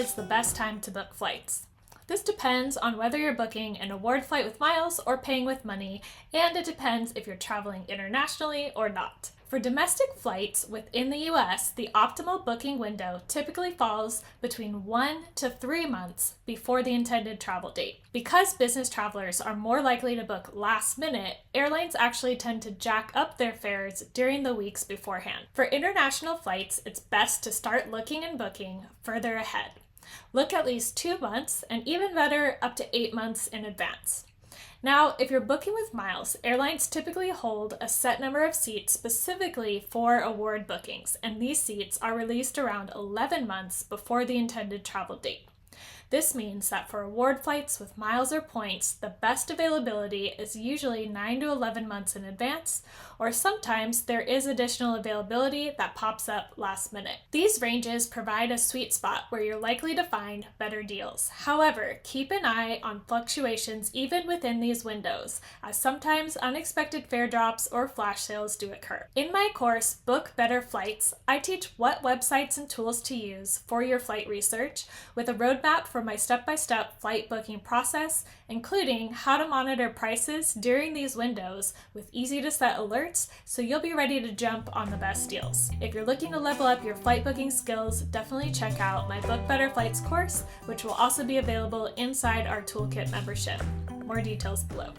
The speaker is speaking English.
is the best time to book flights? This depends on whether you're booking an award flight with miles or paying with money, and it depends if you're traveling internationally or not. For domestic flights within the US, the optimal booking window typically falls between 1 to 3 months before the intended travel date. Because business travelers are more likely to book last minute, airlines actually tend to jack up their fares during the weeks beforehand. For international flights, it's best to start looking and booking further ahead. Look at least 2 months, and even better, up to 8 months in advance. Now, if you're booking with miles, airlines typically hold a set number of seats specifically for award bookings, and these seats are released around 11 months before the intended travel date. This means that for award flights with miles or points, the best availability is usually 9 to 11 months in advance, or sometimes there is additional availability that pops up last minute. These ranges provide a sweet spot where you're likely to find better deals. However, keep an eye on fluctuations even within these windows, as sometimes unexpected fare drops or flash sales do occur. In my course, Book Better Flights, I teach what websites and tools to use for your flight research, with a roadmap for my step-by-step flight booking process, including how to monitor prices during these windows with easy-to-set alerts so you'll be ready to jump on the best deals. If you're looking to level up your flight booking skills, definitely check out my Book Better Flights course, which will also be available inside our Toolkit membership. More details below.